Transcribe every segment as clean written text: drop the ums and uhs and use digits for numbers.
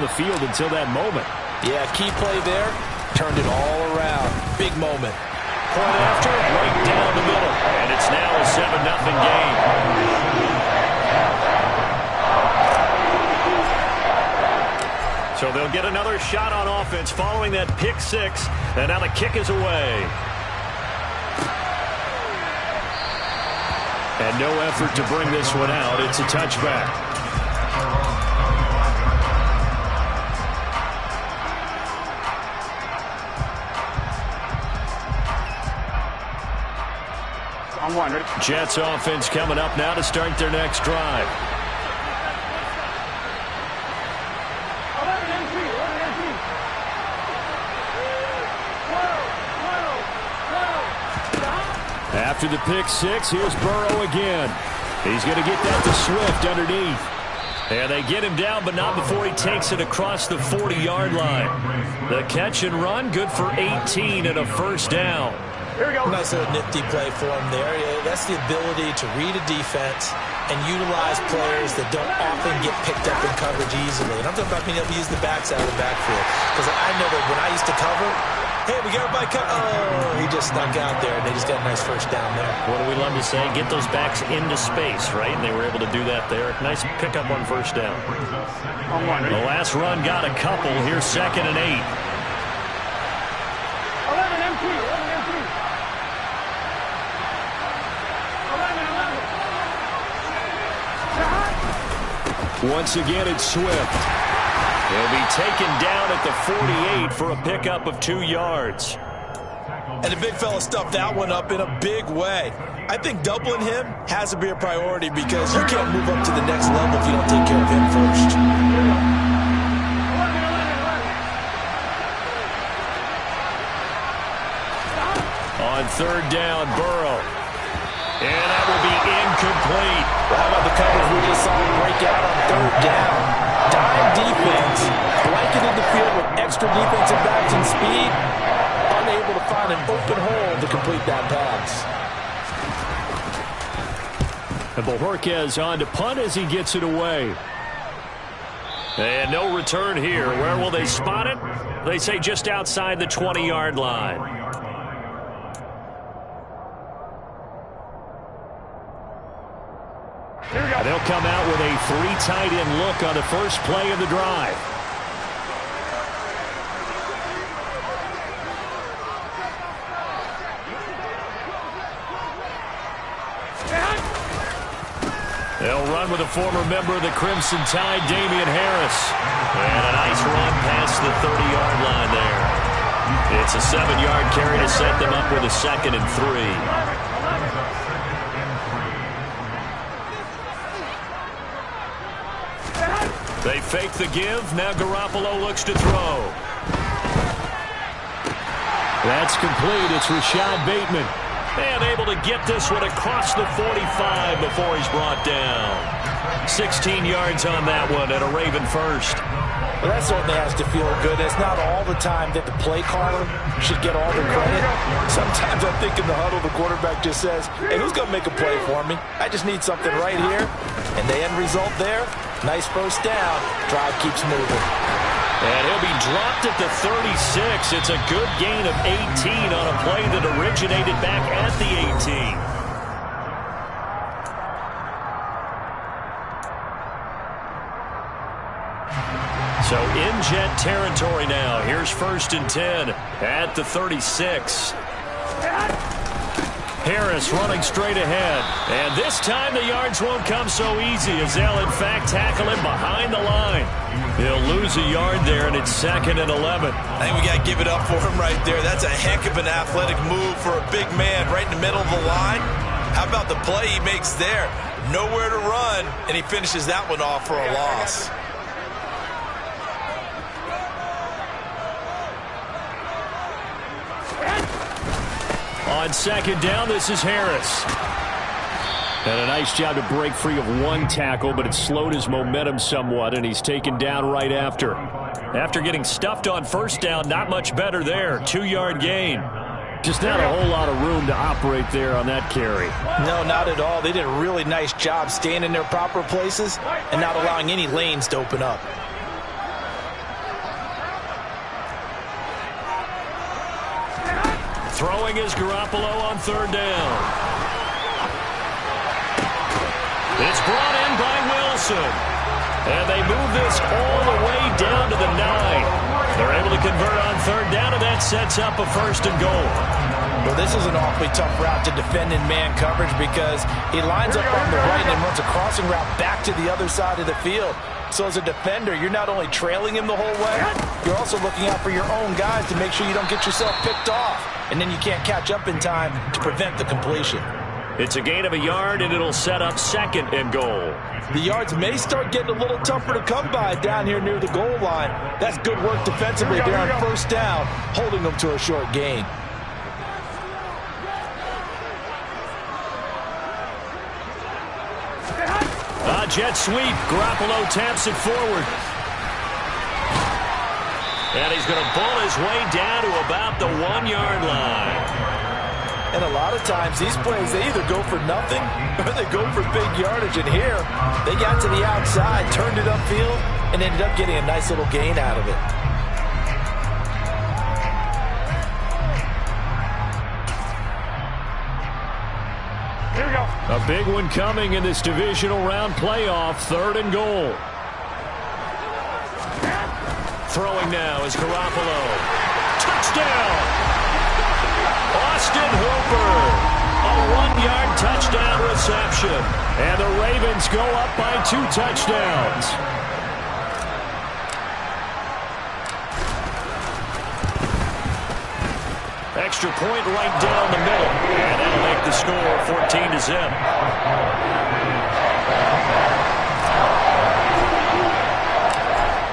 the field until that moment. Yeah, key play there. Turned it all around. Big moment. Point after, right down the middle. And it's now a 7-0 game. So they'll get another shot on offense following that pick six. And now the kick is away. And no effort to bring this one out. It's a touchback. Jets offense coming up now to start their next drive. After the pick six, here's Burrow again. He's going to get that to Swift underneath. And they get him down, but not before he takes it across the 40-yard line. The catch and run, good for 18 and a first down. Here we go. Nice little nifty play for him there. That's the ability to read a defense and utilize players that don't often get picked up in coverage easily. And I'm talking about being able to use the backs out of the backfield. Because I know that when I used to cover, hey, we got everybody cut. Oh, he just snuck out there, and they just got a nice first down there. What do we love to say? Get those backs into space, right? And they were able to do that there. Nice pickup on first down. The last run got a couple. Here's 2nd and 8. 11 empty. Once again, it's Swift. He'll be taken down at the 48 for a pickup of 2 yards. And the big fella stuffed that one up in a big way. I think doubling him has to be a priority because you can't move up to the next level if you don't take care of him first. On 3rd down, Burrow. And that will be incomplete. Well, how about the coverage we just saw break out on 3rd down? Dime defense, blanketed the field with extra defensive backs and speed, unable to find an open hole to complete that pass. And Bojorquez on to punt as he gets it away. And no return here. Where will they spot it? They say just outside the 20-yard line. They'll come out with a 3 tight end look on the first play of the drive. They'll run with a former member of the Crimson Tide, Damian Harris. And a nice run past the 30-yard line there. It's a 7-yard carry to set them up with a 2nd and 3. They fake the give. Now Garoppolo looks to throw. That's complete. It's Rashad Bateman. And able to get this one across the 45 before he's brought down. 16 yards on that one and a Raven first. Well, that certainly has to feel good. It's not all the time that the play caller should get all the credit. Sometimes I think in the huddle the quarterback just says, hey, who's going to make a play for me? I just need something right here. And the end result there, nice first down. Drive keeps moving. And he'll be dropped at the 36. It's a good gain of 18 on a play that originated back at the 18. So in Jet territory now. Here's 1st and 10 at the 36. Harris running straight ahead. And this time the yards won't come so easy as they'll in fact tackle him behind the line. He'll lose a yard there, and it's 2nd and 11. I think we got to give it up for him right there. That's a heck of an athletic move for a big man right in the middle of the line. How about the play he makes there? Nowhere to run, and he finishes that one off for a loss. On 2nd down, this is Harris. And a nice job to break free of one tackle, but it slowed his momentum somewhat, and he's taken down right after. After getting stuffed on 1st down, not much better there. 2-yard gain. Just not a whole lot of room to operate there on that carry. No, not at all. They did a really nice job staying in their proper places and not allowing any lanes to open up. Throwing is Garoppolo on third down. It's brought in by Wilson. And they move this all the way down to the 9. They're able to convert on third down, and that sets up a 1st and goal. Well, this is an awfully tough route to defend in man coverage because he lines up on the right and runs a crossing route back to the other side of the field. So as a defender, you're not only trailing him the whole way, you're also looking out for your own guys to make sure you don't get yourself picked off. And then you can't catch up in time to prevent the completion. It's a gain of a yard, and it'll set up 2nd and goal. The yards may start getting a little tougher to come by down here near the goal line. That's good work defensively there on 1st down, holding them to a short gain. Jet sweep. Garoppolo taps it forward. And he's going to bull his way down to about the 1-yard line. And a lot of times these plays, they either go for nothing or they go for big yardage. And here, they got to the outside, turned it upfield, and ended up getting a nice little gain out of it. Here we go. A big one coming in this divisional round playoff. 3rd and goal. Throwing now is Garoppolo. Touchdown! Austin Hooper. A 1-yard touchdown reception. And the Ravens go up by 2 touchdowns. Extra point right down the middle. And that'll make the score 14-0.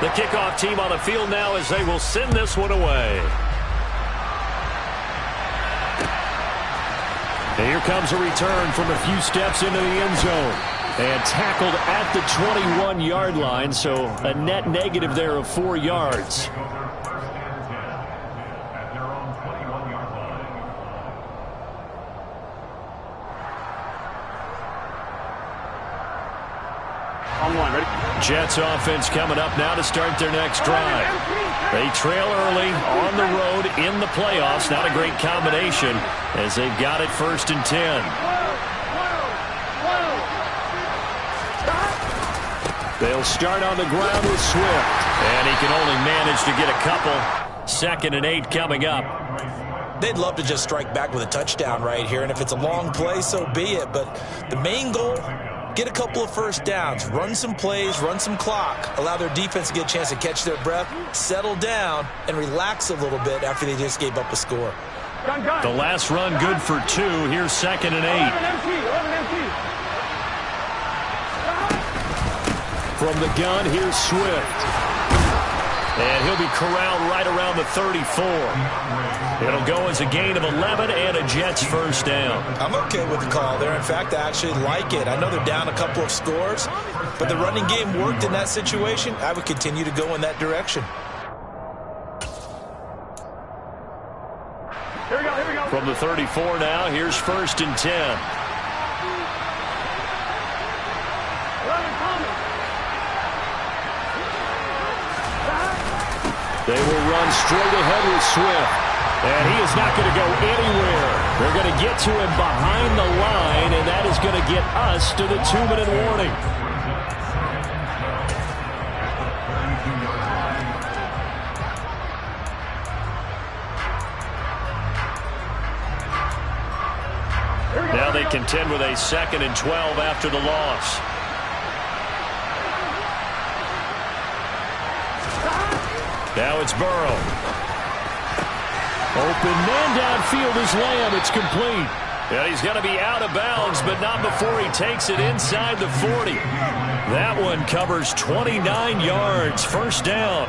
The kickoff team on the field now as they will send this one away. And here comes a return from a few steps into the end zone. And tackled at the 21-yard line, so a net negative there of 4 yards. Jets offense coming up now to start their next drive. They trail early on the road in the playoffs. Not a great combination as they've got it 1st and 10. They'll start on the ground with Swift. And he can only manage to get a couple. 2nd and 8 coming up. They'd love to just strike back with a touchdown right here. And if it's a long play, so be it. But the main goal, get a couple of 1st downs, run some plays, run some clock, allow their defense to get a chance to catch their breath, settle down, and relax a little bit after they just gave up a score. The last run good for 2. Here's 2nd and 8. From the gun, here's Swift. And he'll be corralled right around the 34. It'll go as a gain of 11 and a Jets 1st down. I'm okay with the call there. In fact, I actually like it. I know they're down a couple of scores, but the running game worked in that situation. I would continue to go in that direction. Here we go, here we go. From the 34 now, here's 1st and 10. They will run straight ahead with Swift. And he is not going to go anywhere. They're going to get to him behind the line, and that is going to get us to the 2-minute warning. Now they contend with a 2nd and 12 after the loss. Now it's Burrow. Open man downfield is Lamb. It's complete. And he's going to be out of bounds, but not before he takes it inside the 40. That one covers 29 yards. 1st down.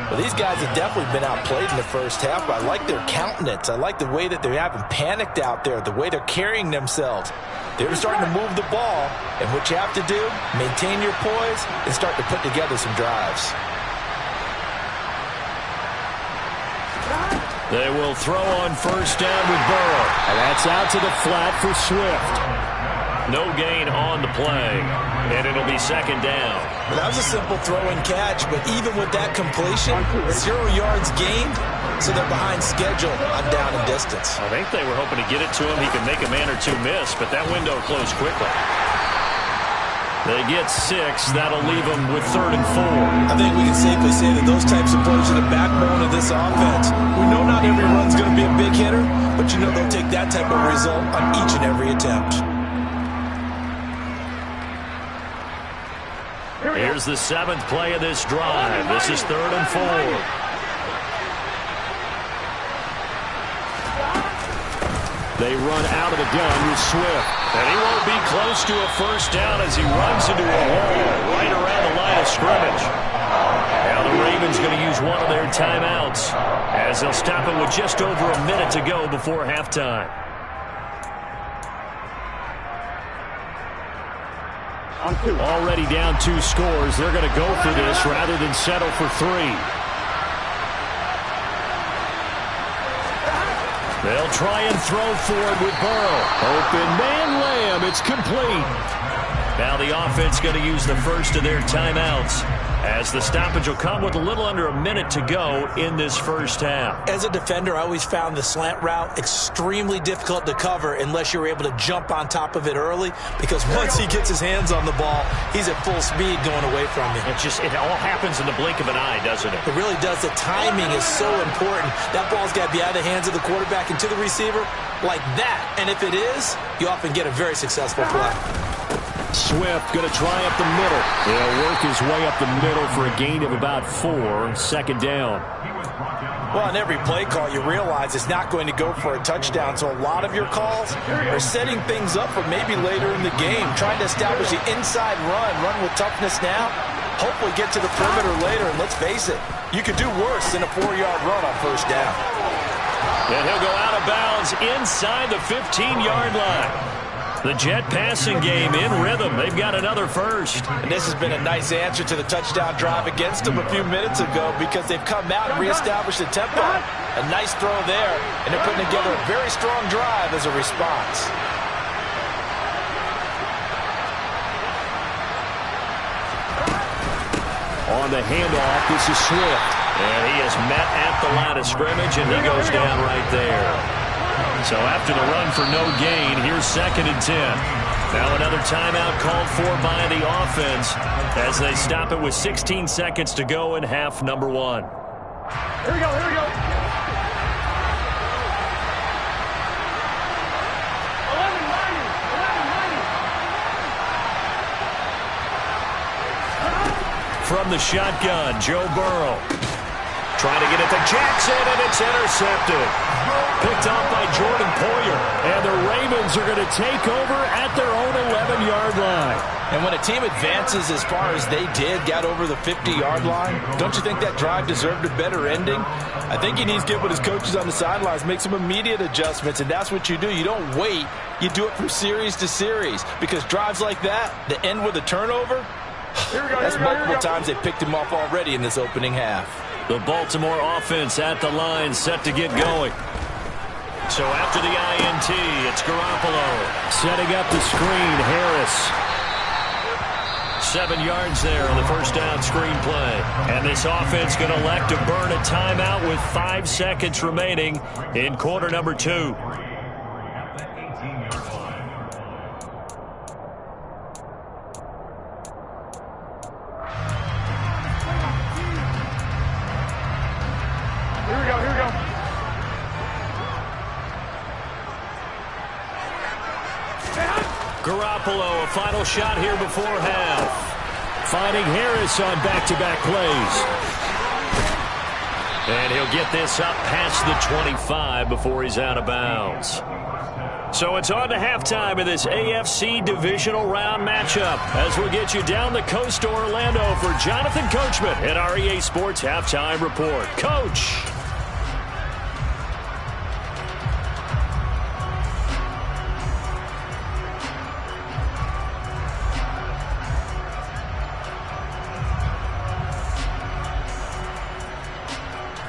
Well, these guys have definitely been outplayed in the 1st half, but I like their countenance. I like the way that they haven't panicked out there, the way they're carrying themselves. They're starting to move the ball, and what you have to do, maintain your poise and start to put together some drives. They will throw on 1st down with Burrow. And that's out to the flat for Swift. No gain on the play, and it'll be second down. Well, that was a simple throw and catch, but even with that completion, 0 yards gained, so they're behind schedule on down and distance. I think they were hoping to get it to him. He could make a man or two miss, but that window closed quickly. They get 6. That'll leave them with 3rd and 4. I think we can safely say that those types of plays are the backbone of this offense. We know not every run's going to be a big hitter, but you know they'll take that type of result on each and every attempt. Here's the 7th play of this drive. This is 3rd and 4. They run out of the gun with Swift. And he won't be close to a first down as he runs into a wall right around the line of scrimmage. Now the Ravens going to use one of their timeouts as they'll stop it with just over a minute to go before halftime. Already down 2 scores. They're going to go for this rather than settle for 3. They'll try and throw for it with Burrow. Open man Lamb. It's complete. Now the offense going to use the first of their timeouts as the stoppage will come with a little under a minute to go in this first half. As a defender, I always found the slant route extremely difficult to cover unless you're able to jump on top of it early, because once he gets his hands on the ball, he's at full speed going away from you. It all happens in the blink of an eye, doesn't it? It really does. The timing is so important. That ball's got to be out of the hands of the quarterback and to the receiver like that. And if it is, you often get a very successful play. Swift going to try up the middle. He'll work his way up the middle for a gain of about 4. Second down. Well, on every play call, you realize it's not going to go for a touchdown. So a lot of your calls are setting things up for maybe later in the game, trying to establish the inside run with toughness now, hopefully get to the perimeter later. And let's face it, you could do worse than a 4-yard run on first down. And he'll go out of bounds inside the 15-yard line. The Jet passing game in rhythm. They've got another first. And this has been a nice answer to the touchdown drive against them a few minutes ago, because they've come out and reestablished the tempo. A nice throw there, and they're putting together a very strong drive as a response. On the handoff, this is Swift. And he is met at the line of scrimmage, and he goes down right there. So after the run for no gain, here's 2nd and 10. Now another timeout called for by the offense as they stop it with 16 seconds to go in half number 1. Here we go, here we go. 11-90. From the shotgun, Joe Burrow. Trying to get it to Jackson, and it's intercepted. Picked off by Jordan Poyer. And the Ravens are going to take over at their own 11-yard line. And when a team advances as far as they did, got over the 50-yard line, don't you think that drive deserved a better ending? I think he needs to get with his coaches on the sidelines, make some immediate adjustments, and that's what you do. You don't wait. You do it from series to series, because drives like that, that end with a turnover, that's multiple times they picked him off already in this opening half. The Baltimore offense at the line, set to get going. So after the INT, it's Garoppolo. Setting up the screen, Harris. 7 yards there on the first down screen play. And this offense going to elect to burn a timeout with 5 seconds remaining in quarter number 2. Garoppolo, a final shot here before half. Finding Harris on back-to-back plays. And he'll get this up past the 25 before he's out of bounds. So it's on to halftime of this AFC divisional round matchup as we'll get you down the coast to Orlando for Jonathan Coachman at our EA Sports Halftime Report. Coach!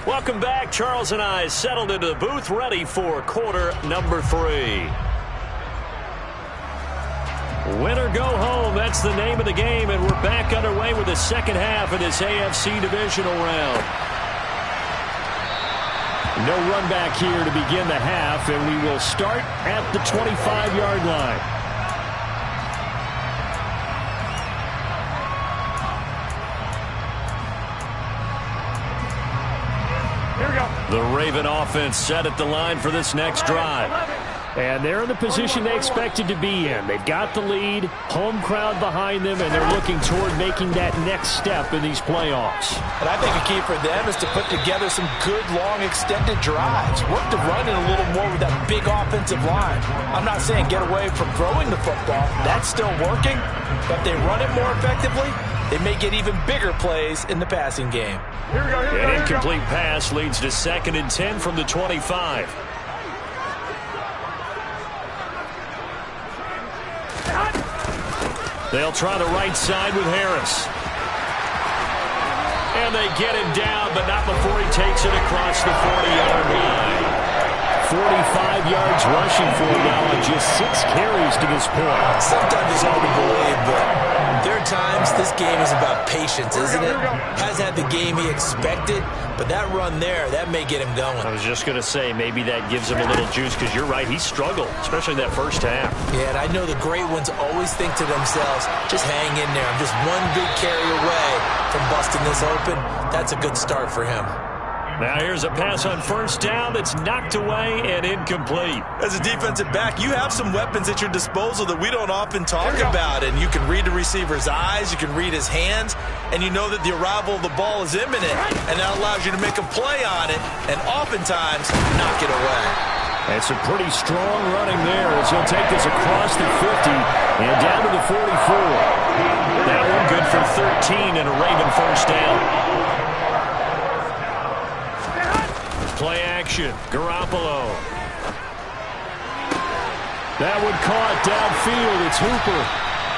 Welcome back. Charles and I settled into the booth, ready for quarter number 3. Win or go home, that's the name of the game, and we're back underway with the second half of this AFC divisional round. No run back here to begin the half, and we will start at the 25-yard line. Here we go. The Raven offense set at the line for this next drive. And they're in the position they expected to be in. They've got the lead, home crowd behind them, and they're looking toward making that next step in these playoffs. And I think a key for them is to put together some good, long, extended drives. Work the run in a little more with that big offensive line. I'm not saying get away from throwing the football. That's still working. But if they run it more effectively, they may get even bigger plays in the passing game. Here we go. An incomplete pass leads to 2nd and 10 from the 25. They'll try the right side with Harris. And they get him down, but not before he takes it across the 40-yard line. 45 yards rushing for him now on just 6 carries to this point. Sometimes it's hard to believe, but there are times this game is about patience, isn't it? Hasn't had the game he expected, but that run there, that may get him going. I was just going to say, maybe that gives him a little juice, because you're right, he struggled, especially that first half. Yeah, and I know the great ones always think to themselves, just hang in there. I'm just one big carry away from busting this open. That's a good start for him. Now here's a pass on first down that's knocked away and incomplete. As a defensive back, you have some weapons at your disposal that we don't often talk about. And you can read the receiver's eyes, you can read his hands, and you know that the arrival of the ball is imminent. And that allows you to make a play on it and oftentimes knock it away. And some pretty strong running there as he'll take this across the 50 and down to the 44. That one good for 13 and a Raven first down. Play action. Garoppolo. That one caught downfield. It's Hooper.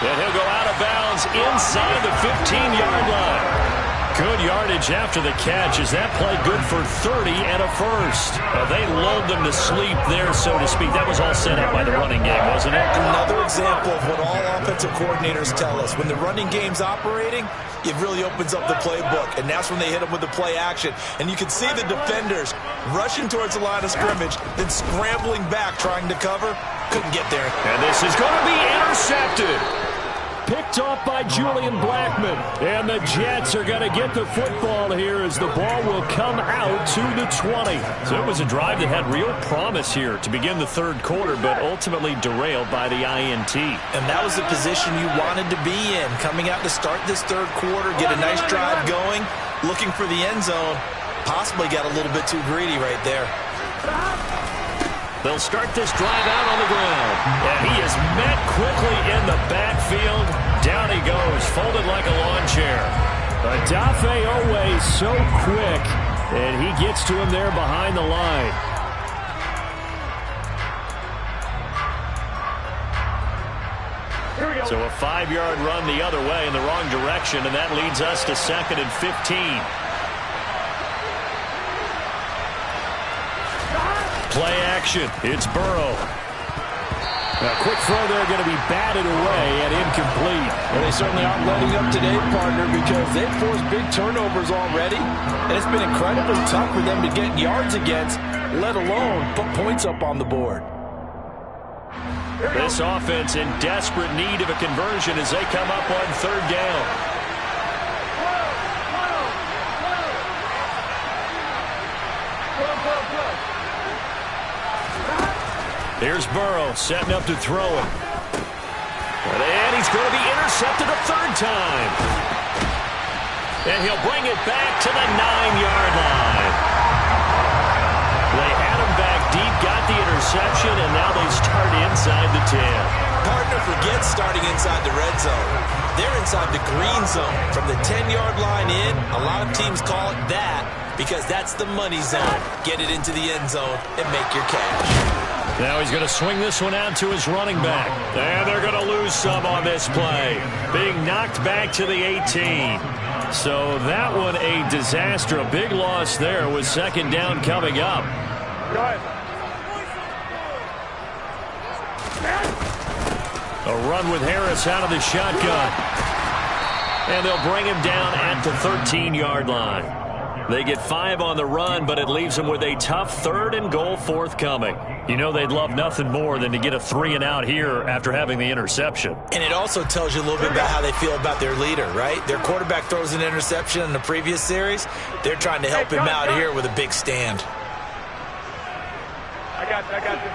And he'll go out of bounds inside the 15-yard line. Good yardage after the catch. Is that play good for 30 and a first? They lulled them to sleep there, so to speak. That was all set up by the running game, wasn't it? Another example of what all offensive coordinators tell us. When the running game's operating, it really opens up the playbook, and that's when they hit them with the play action. And you can see the defenders rushing towards the line of scrimmage, then scrambling back trying to cover. Couldn't get there. And this is going to be intercepted. Picked off by Julian Blackmon. And the Jets are going to get the football here as the ball will come out to the 20. So it was a drive that had real promise here to begin the third quarter, but ultimately derailed by the INT. And that was the position you wanted to be in. Coming out to start this third quarter, get a nice drive going, looking for the end zone. Possibly got a little bit too greedy right there. They'll start this drive out on the ground. And he is met quickly in the backfield. Down he goes, folded like a lawn chair. Odafe Oweh so quick, and he gets to him there behind the line. So a 5-yard run the other way in the wrong direction, and that leads us to 2nd and 15. Play action. It's Burrow. A quick throw there going to be batted away and incomplete. Well, they certainly aren't letting up today, partner, because they've forced big turnovers already. And it's been incredibly tough for them to get yards against, let alone put points up on the board. This offense in desperate need of a conversion as they come up on third down. Here's Burrow setting up to throw it. And he's going to be intercepted a third time. And he'll bring it back to the 9-yard line. They had him back deep, got the interception, and now they start inside the 10. Partner forgets starting inside the red zone. They're inside the green zone. From the 10-yard line in, a lot of teams call it that because that's the money zone. Get it into the end zone and make your cash. Now he's going to swing this one out to his running back. And they're going to lose some on this play. Being knocked back to the 18. So that one a disaster. A big loss there with second down coming up. Go ahead. A run with Harris out of the shotgun. And they'll bring him down at the 13-yard line. They get 5 on the run, but it leaves them with a tough 3rd and goal forthcoming. You know they'd love nothing more than to get a 3-and-out here after having the interception. And it also tells you a little bit about how they feel about their leader, right? Their quarterback throws an interception in the previous series. They're trying to help him out here with a big stand. I got you.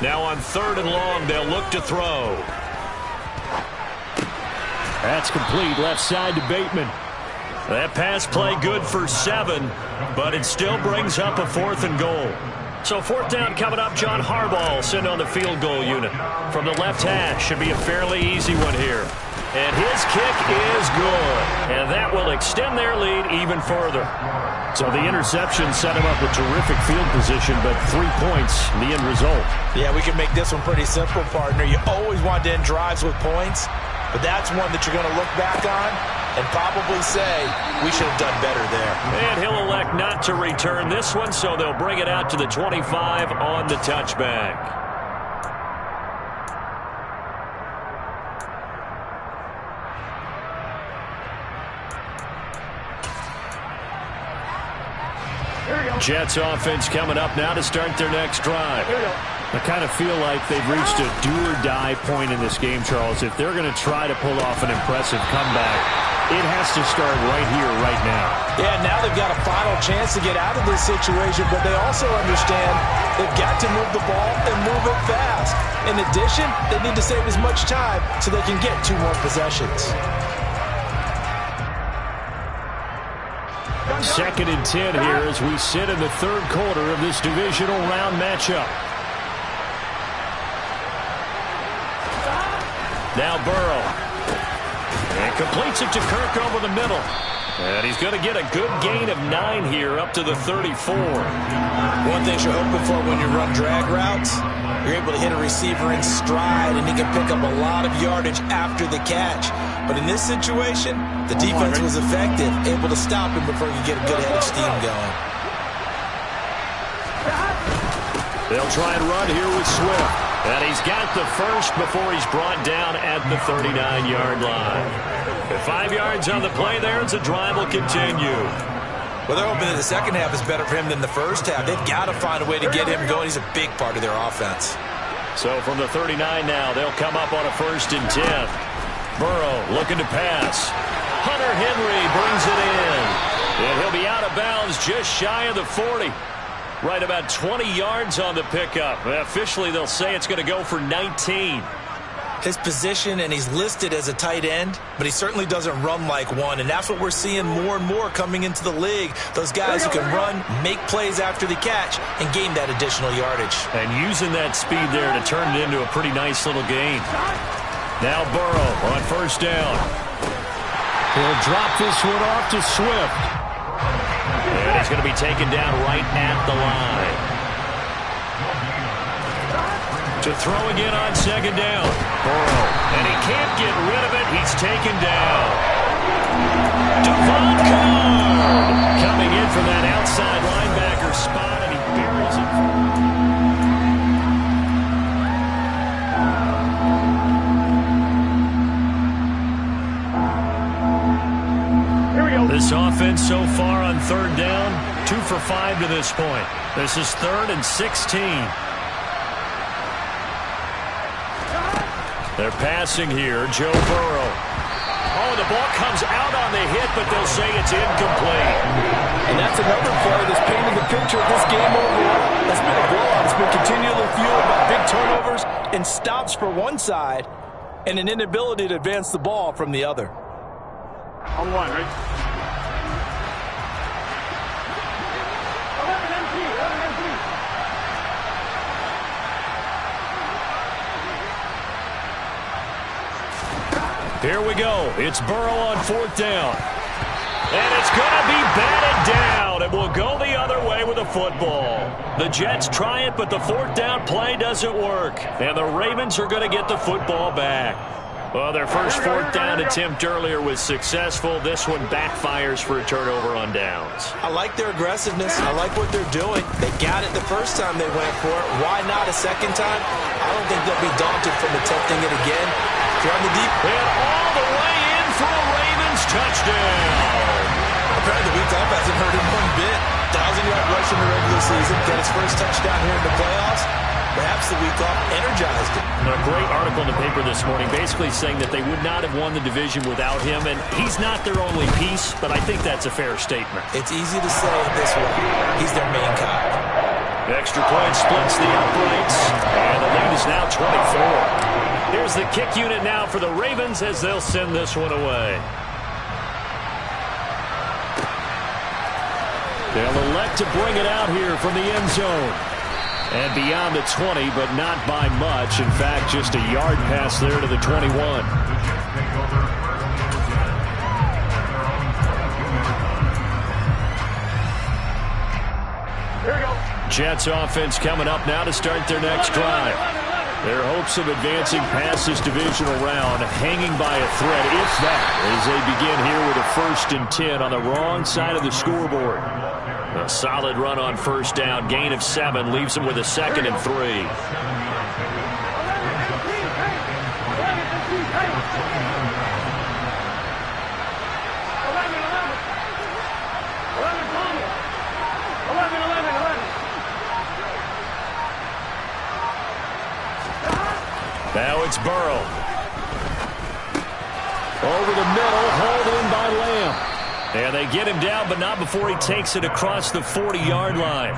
Now on 3rd and long, they'll look to throw. That's complete, left side to Bateman. That pass play good for 7, but it still brings up a 4th and goal. So 4th down coming up. John Harbaugh sent on the field goal unit. From the left hash, should be a fairly easy one here. And his kick is good. And that will extend their lead even further. So the interception set him up with terrific field position, but 3 points, the end result. Yeah, we can make this one pretty simple, partner. You always want to end drives with points, but that's one that you're going to look back on and probably say, we should have done better there. And he'll elect not to return this one, so they'll bring it out to the 25 on the touchback. Jets offense coming up now to start their next drive. I kind of feel like they've reached a do-or-die point in this game, Charles. If they're going to try to pull off an impressive comeback, it has to start right here, right now. Yeah, now they've got a final chance to get out of this situation, but they also understand they've got to move the ball and move it fast. In addition, they need to save as much time so they can get 2 more possessions. 2nd and 10 here as we sit in the 3rd quarter of this divisional round matchup. Now Burrow. And completes it to Kirk over the middle. And he's going to get a good gain of 9 here up to the 34. One thing you're hoping for when you run drag routes, you're able to hit a receiver in stride and he can pick up a lot of yardage after the catch. But in this situation, the defense was effective, able to stop him before he could get a good head of steam going. They'll try and run here with Swift. And he's got the first before he's brought down at the 39-yard line. With 5 yards on the play there, as the drive will continue. Well, they're hoping that the second half is better for him than the first half. They've got to find a way to get him going. He's a big part of their offense. So from the 39 now, they'll come up on a 1st and 10. Burrow looking to pass. Hunter Henry brings it in. And he'll be out of bounds just shy of the 40. Right about 20 yards on the pickup. Officially, they'll say it's going to go for 19. His position, and he's listed as a tight end, but he certainly doesn't run like one, and that's what we're seeing more and more coming into the league. Those guys who can run, make plays after the catch, and gain that additional yardage. And using that speed there to turn it into a pretty nice little gain. Now Burrow on 1st down. He'll drop this one off to Swift. And he's going to be taken down right at the line. To throw again on 2nd down. Burrow. And he can't get rid of it. He's taken down. Devon Card coming in from that outside linebacker spot, and he buries it. This offense so far on 3rd down, 2 for 5 to this point. This is 3rd and 16. They're passing here, Joe Burrow. Oh, the ball comes out on the hit, but they'll say it's incomplete. And that's another play that's painted the picture of this game overall. It's been a blowout. It's been continually fueled by big turnovers and stops for one side and an inability to advance the ball from the other. On 1, right? Here we go. It's Burrow on 4th down. And it's going to be batted down. It will go the other way with the football. The Jets try it, but the 4th down play doesn't work. And the Ravens are going to get the football back. Well, their first fourth down attempt earlier was successful. This one backfires for a turnover on downs. I like their aggressiveness. I like what they're doing. They got it the first time they went for it. Why not a second time? I don't think they'll be daunted from attempting it again. They're on the deep. And all the way in for a Ravens touchdown. Apparently the week off hasn't hurt him one bit. 1,000-yard rush in the regular season. Got his first touchdown here in the playoffs. Perhaps the week off energized him. A great article in the paper this morning basically saying that they would not have won the division without him, and he's not their only piece, but I think that's a fair statement. It's easy to say it this way. He's their main guy. The extra point splits the uprights, and the lead is now 24. Here's the kick unit now for the Ravens as they'll send this one away. They'll elect to bring it out here from the end zone. And beyond the 20, but not by much. In fact, just a yard pass there to the 21. Here we go. Jets offense coming up now to start their next drive. Their hopes of advancing past this divisional round hanging by a thread, if that, as they begin here with a 1st and 10 on the wrong side of the scoreboard. A solid run on first down, gain of 7, leaves them with a 2nd and 3. Now it's Burrow. Over the middle, hauled in by Lamb. And they get him down, but not before he takes it across the 40-yard line.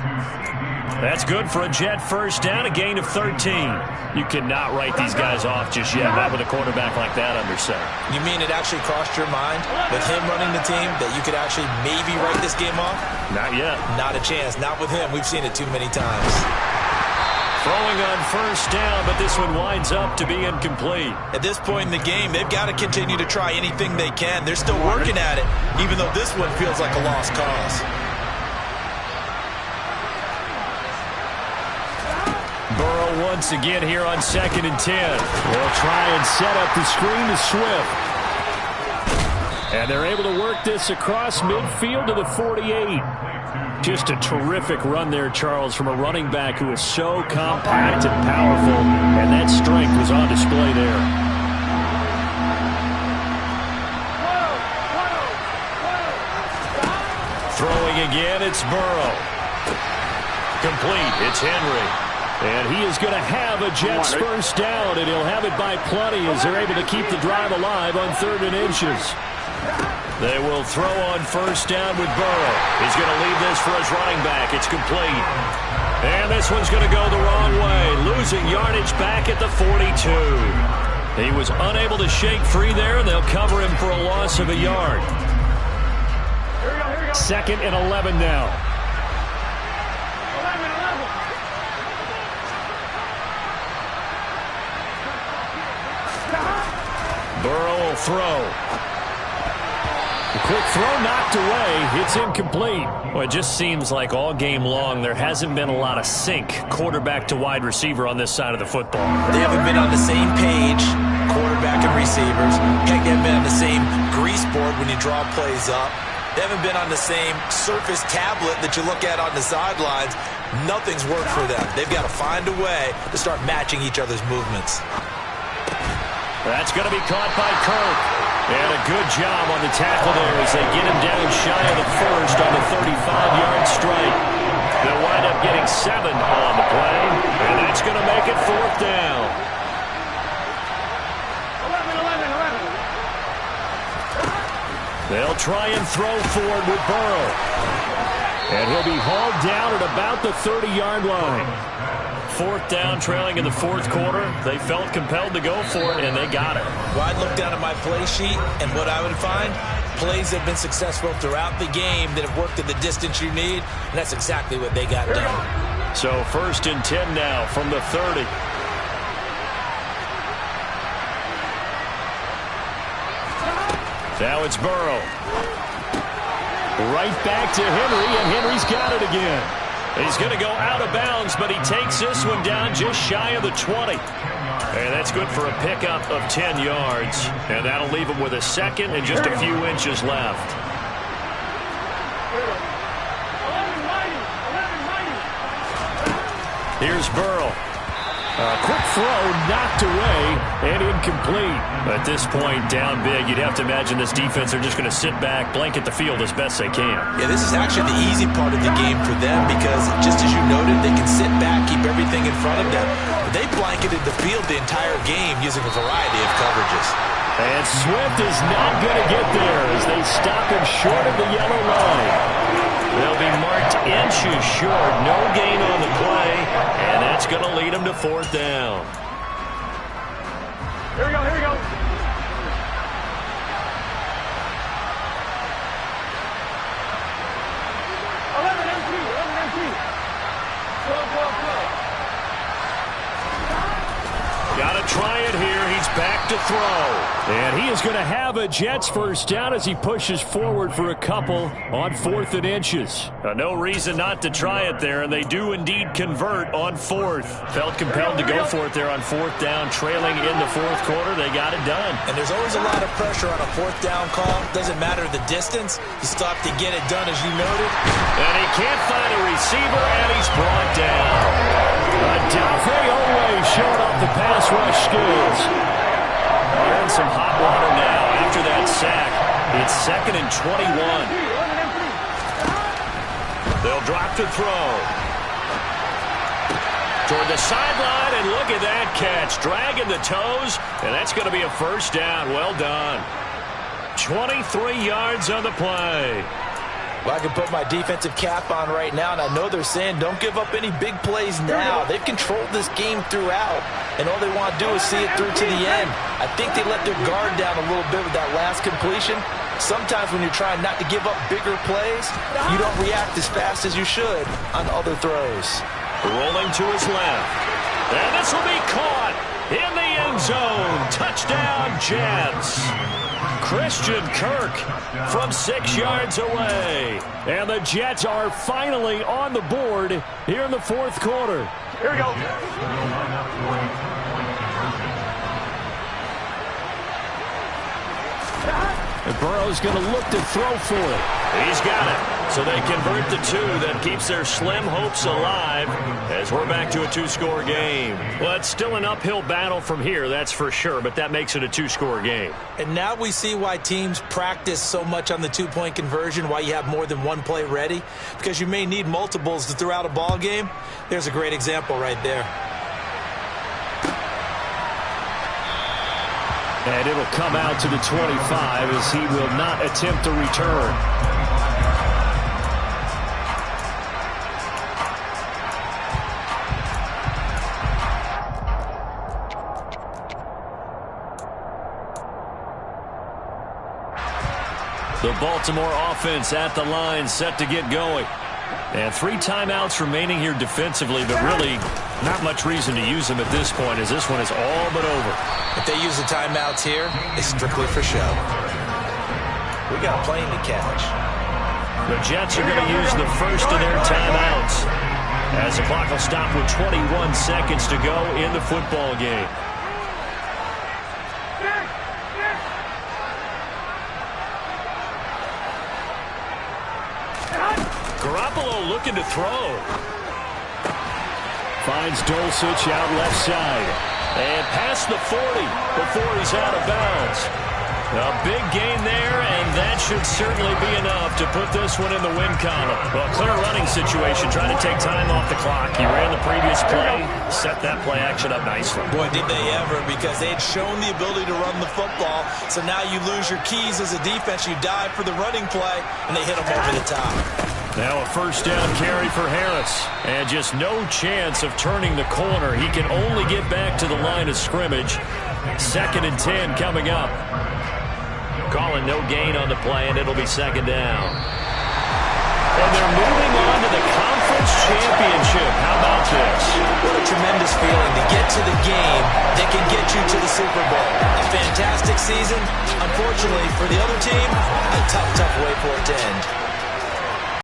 That's good for a Jet first down, a gain of 13. You cannot write these guys off just yet, not with a quarterback like that under center. You mean it actually crossed your mind with him running the team that you could actually maybe write this game off? Not yet. Not a chance. Not with him. We've seen it too many times. Throwing on first down, but this one winds up to be incomplete. At this point in the game, they've got to continue to try anything they can. They're still working at it, even though this one feels like a lost cause. Burrow once again here on 2nd and 10. They'll try and set up the screen to Swift. And they're able to work this across midfield to the 48. Just a terrific run there, Charles, from a running back who is so compact and powerful, and that strength was on display there. Throwing again, it's Burrow. Complete, it's Henry. And he is going to have a Jets first down, and he'll have it by plenty as they're able to keep the drive alive on 3rd and inches. They will throw on first down with Burrow. He's going to leave this for his running back. It's complete. And this one's going to go the wrong way, losing yardage back at the 42. He was unable to shake free there, and they'll cover him for a loss of a yard. 2nd and 11 now. Burrow will throw. The quick throw knocked away. It's incomplete. Well, it just seems like all game long there hasn't been a lot of sync quarterback to wide receiver on this side of the football. They haven't been on the same page, quarterback and receivers. Heck, they haven't been on the same grease board when you draw plays up. They haven't been on the same Surface tablet that you look at on the sidelines. Nothing's worked for them. They've got to find a way to start matching each other's movements. That's going to be caught by Kirk. And a good job on the tackle there as they get him down shy of the first on the 35-yard strike. They'll wind up getting 7 on the play, and that's going to make it 4th down. 11. They'll try and throw forward with Burrow. And he'll be hauled down at about the 30-yard line. 4th down, trailing in the 4th quarter. They felt compelled to go for it, and they got it. Well, I'd look down at my play sheet, and what I would find, plays that have been successful throughout the game that have worked at the distance you need, and that's exactly what they got done. So 1st and 10 now from the 30. Now it's Burrow. Right back to Henry, and Henry's got it again. He's going to go out of bounds, but he takes this one down just shy of the 20. And that's good for a pickup of 10 yards. And that'll leave him with a second and just a few inches left. Here's Burrow. A quick throw knocked away and incomplete. At this point, down big, you'd have to imagine this defense are just going to sit back, blanket the field as best they can. Yeah, this is actually the easy part of the game for them because, just as you noted, they can sit back, keep everything in front of them. But they blanketed the field the entire game using a variety of coverages. And Swift is not going to get there as they stop him short of the yellow line. They'll be marked inches short. No gain on the play, and that's going to lead them to fourth down. Here we go, here we go. Got to try it here. He's back to throw. And he is going to have a Jets first down as he pushes forward for a couple on 4th and inches. No reason not to try it there, and they do indeed convert on 4th. Felt compelled to go for it there on 4th down, trailing in the 4th quarter. They got it done. And there's always a lot of pressure on a 4th down call. Doesn't matter the distance. You still have to get it done, as you noted. And he can't find a receiver, and he's brought down. Odafe Oweh showing off the pass rush skills. They're in some hot water now after that sack. It's 2nd and 21. They'll drop to throw. Toward the sideline, and look at that catch. Dragging the toes, and that's going to be a first down. Well done. 23 yards on the play. Well, I can put my defensive cap on right now, and I know they're saying don't give up any big plays now. They've controlled this game throughout, and all they want to do is see it through to the end. I think they let their guard down a little bit with that last completion. Sometimes when you're trying not to give up bigger plays, you don't react as fast as you should on other throws. Rolling to his left. And this will be caught in the end zone. Touchdown, Jets. Christian Kirk from 6 yards away. And the Jets are finally on the board here in the 4th quarter. Here we go. And Burrow's going to look to throw for it. He's got it. So they convert the 2. That keeps their slim hopes alive as we're back to a 2-score game. Well, it's still an uphill battle from here, that's for sure, but that makes it a 2-score game. And now we see why teams practice so much on the 2-point conversion, why you have more than one play ready, because you may need multiples to throw out a ball game. There's a great example right there. And it'll come out to the 25 as he will not attempt to return. The Baltimore offense at the line, set to get going. And 3 timeouts remaining here defensively, but really not much reason to use them at this point, as this one is all but over. If they use the timeouts here, it's strictly for show. We got a plane to catch. The Jets are going to use the first of their timeouts, as the clock will stop with 21 seconds to go in the football game. Garoppolo looking to throw. Finds Dulcich out left side. And past the 40 before he's out of bounds. A big gain there, and that should certainly be enough to put this one in the win column. Well, clear running situation, trying to take time off the clock. He ran the previous play, set that play action up nicely. Boy, did they ever, because they had shown the ability to run the football. So now you lose your keys as a defense. You dive for the running play, and they hit them over the top. Now a first down carry for Harris. And just no chance of turning the corner. He can only get back to the line of scrimmage. 2nd and 10 coming up. Calling no gain on the play, and it'll be 2nd down. And they're moving on to the conference championship. How about this? What a tremendous feeling to get to the game that can get you to the Super Bowl. A fantastic season. Unfortunately, for the other team, a tough way for it to end.